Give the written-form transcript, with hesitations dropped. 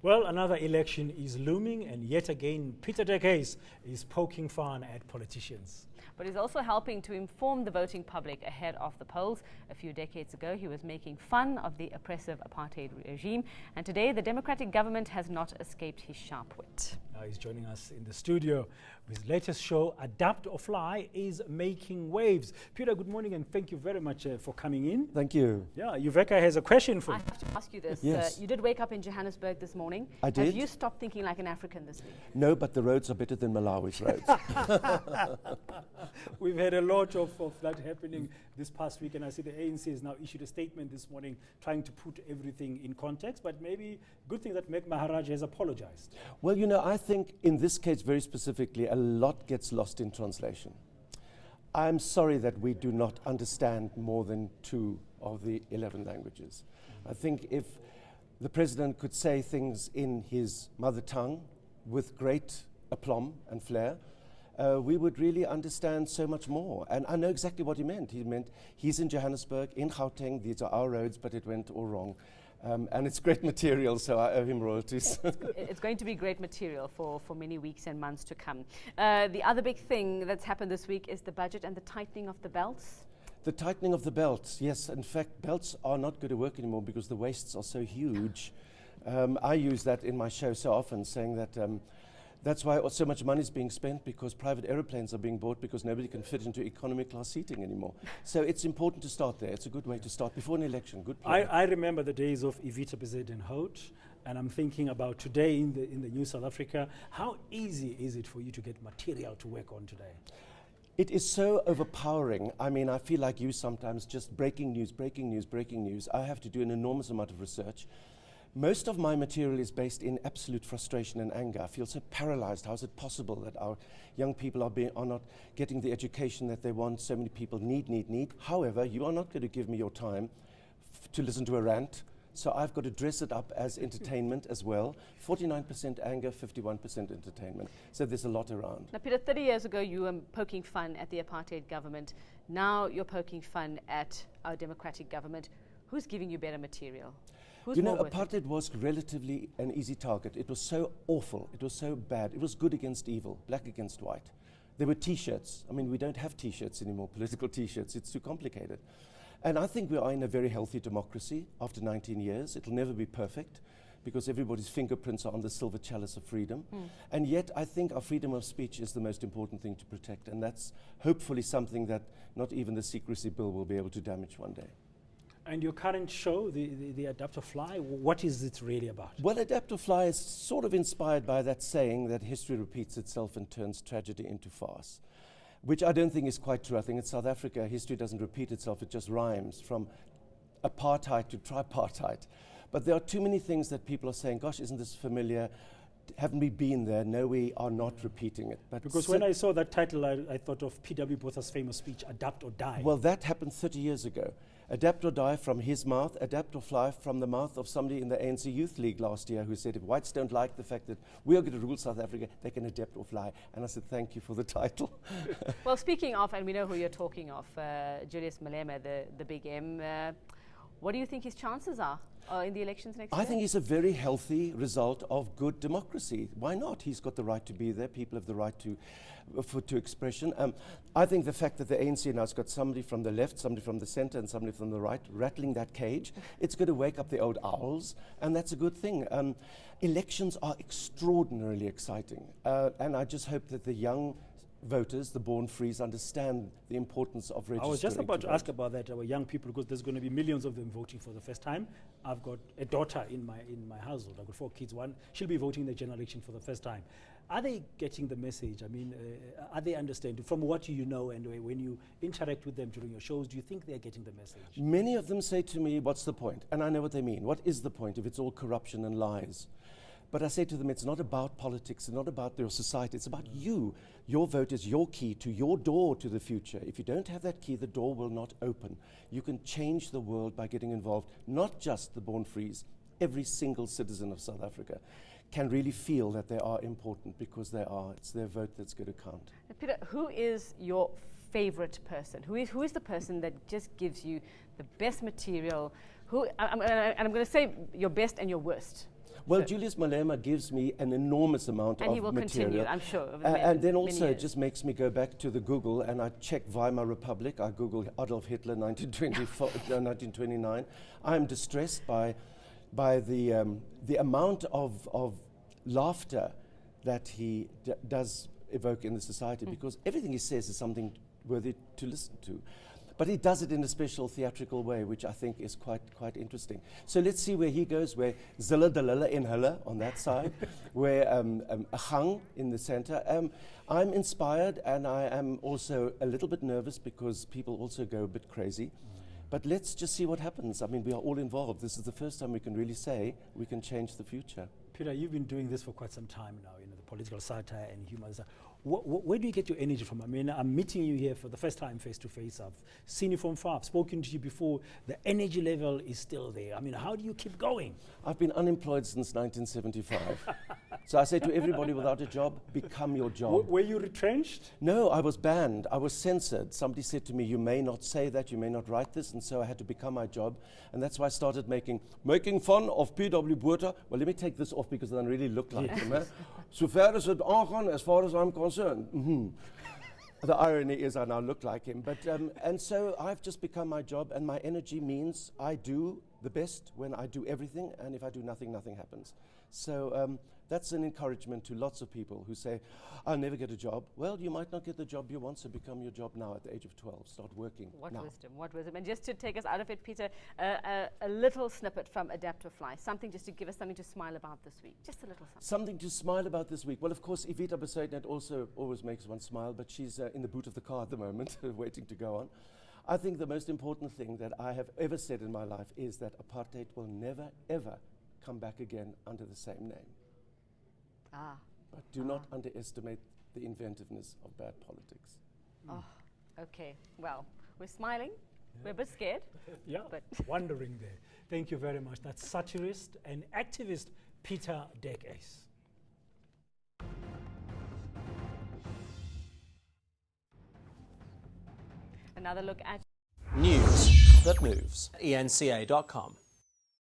Well, another election is looming, and yet again, Pieter-Dirk Uys is poking fun at politicians. But he's also helping to inform the voting public ahead of the polls. A few decades ago, he was making fun of the oppressive apartheid regime, and today the democratic government has not escaped his sharp wit. Now he's joining us in the studio. His latest show, Adapt or Fly, is making waves. Peter, good morning, and thank you very much for coming in. Thank you. Yeah, Uveka has a question for you. I have to ask you this. Yes. You did wake up in Johannesburg this morning. I did. Have you stopped thinking like an African this week? No, but the roads are better than Malawi's roads. We've had a lot of that happening this past week, and I see the ANC has now issued a statement this morning trying to put everything in context, but maybe good thing that Meg Maharaj has apologized. Well, you know, I think in this case very specifically, a lot gets lost in translation. I'm sorry that we do not understand more than 2 of the 11 languages. I think if the president could say things in his mother tongue with great aplomb and flair, we would really understand so much more. And I know exactly what he meant. He meant he's in Johannesburg, in Gauteng, these are our roads, but it went all wrong. And it's great material, so I owe him royalties. It's going to be great material for many weeks and months to come. The other big thing that's happened this week is the budget and the tightening of the belts. The tightening of the belts, yes. In fact, belts are not going to work anymore because the waists are so huge. I use that in my show so often, saying that that's why so much money is being spent, because private aeroplanes are being bought because nobody can fit into economy class seating anymore. So it's important to start there. It's a good way to start before an election. Good plan. I remember the days of Evita Bezet-Hout, and I'm thinking about today in the new South Africa. How easy is it for you to get material to work on today? It is so overpowering. I mean, I feel like you sometimes, just breaking news, breaking news, breaking news. I have to do an enormous amount of research. Most of my material is based in absolute frustration and anger. I feel so paralyzed. How is it possible that our young people are not getting the education that they want? So many people need. However, you are not going to give me your time to listen to a rant. So I've got to dress it up as entertainment as well. 49% anger, 51% entertainment. So there's a lot around. Now, Peter, 30 years ago, you were poking fun at the apartheid government. Now you're poking fun at our democratic government. Who's giving you better material? Who's you know, more worth it? apartheid was relatively an easy target. It was so awful. It was so bad. It was good against evil, black against white. There were T-shirts. I mean, we don't have T-shirts anymore, political T-shirts. It's too complicated. And I think we are in a very healthy democracy after 19 years. It'll never be perfect because everybody's fingerprints are on the silver chalice of freedom. And yet I think our freedom of speech is the most important thing to protect. And that's hopefully something that not even the secrecy bill will be able to damage one day. And your current show, the Adapt or Fly, what is it really about? Well, Adapt or Fly is sort of inspired by that saying that history repeats itself and turns tragedy into farce, which I don't think is quite true. I think in South Africa, history doesn't repeat itself, it just rhymes from apartheid to tripartite. But there are too many things that people are saying, gosh, isn't this familiar? Haven't we been there? No, we are not repeating it. But because when I saw that title, I thought of P.W. Botha's famous speech, Adapt or Die. Well, that happened 30 years ago. Adapt or die from his mouth, adapt or fly from the mouth of somebody in the ANC Youth League last year who said if whites don't like the fact that we are going to rule South Africa, they can adapt or fly. And I said, thank you for the title. Well, speaking of, and we know who you're talking of, Julius Malema, the big M, what do you think his chances are in the elections next year? I think he's a very healthy result of good democracy. Why not? He's got the right to be there. People have the right to expression. I think the fact that the ANC now has got somebody from the left, somebody from the center, and somebody from the right rattling that cage, it's going to wake up the old owls, and that's a good thing. Elections are extraordinarily exciting, and I just hope that the young voters, the born frees, understand the importance of registering. I was just about to ask about that, our young people, because there's going to be millions of them voting for the first time. I've got a daughter in my household. I've got 4 kids. One, she'll be voting in the general election for the first time. Are they getting the message? I mean, are they understanding? From what you know and when you interact with them during your shows, do you think they're getting the message? Many of them say to me, what's the point? And I know what they mean. What is the point if it's all corruption and lies? But I say to them, it's not about politics, it's not about your society, it's about you. Your vote is your key to your door to the future. If you don't have that key, the door will not open. You can change the world by getting involved, not just the born frees. Every single citizen of South Africa can really feel that they are important because they are. It's their vote that's going to count. Peter, who is your favorite person? Who is the person that just gives you the best material? I'm going to say your best and your worst. Well, Julius Malema gives me an enormous amount of And he will material. continue, I'm sure. over And then many also it years. just makes me go back to the Google and I check Weimar Republic. I Google Adolf Hitler 1929. I'm distressed by the amount of laughter that he does evoke in the society, because everything he says is something worthy to listen to. But he does it in a special theatrical way, which I think is quite interesting. So let's see where he goes, where Zilla Dalilla in Hilla on that side, where Ahang in the center. I'm inspired, and I am also a little bit nervous because people also go a bit crazy. But let's just see what happens. I mean, we are all involved. This is the first time we can really say we can change the future. Peter, you've been doing this for quite some time now, the political satire and humor. Where do you get your energy from? I mean, I'm meeting you here for the first time face to face. I've seen you from far. I've spoken to you before. The energy level is still there. I mean, how do you keep going? I've been unemployed since 1975. So I say to everybody without a job, become your job. Were you retrenched? No, I was banned. I was censored. Somebody said to me, you may not say that, you may not write this, and so I had to become my job. And that's why I started making fun of P.W. Botha. Well, let me take this off because then I really look like him. So far as it aangaan, as far as I'm concerned. The irony is I now look like him. But and so I've just become my job, and my energy means I do the best when I do everything, and if I do nothing, nothing happens. So that's an encouragement to lots of people who say, I'll never get a job. Well, you might not get the job you want, so become your job now at the age of 12. Start working now. What wisdom. And just to take us out of it, Peter, a little snippet from Adapt to Fly, something just to give us something to smile about this week. Just a little something. Something to smile about this week. Well, of course, Evita Besuitnet also always makes one smile, but she's in the boot of the car at the moment, waiting to go on. I think the most important thing that I have ever said in my life is that apartheid will never, ever come back again under the same name. But do not underestimate the inventiveness of bad politics. Oh, okay. Well, we're smiling. We're a bit scared. Yeah, but wondering there. Thank you very much. That's satirist and activist Pieter-Dirk Uys. Another look at News that moves. eNCA.com.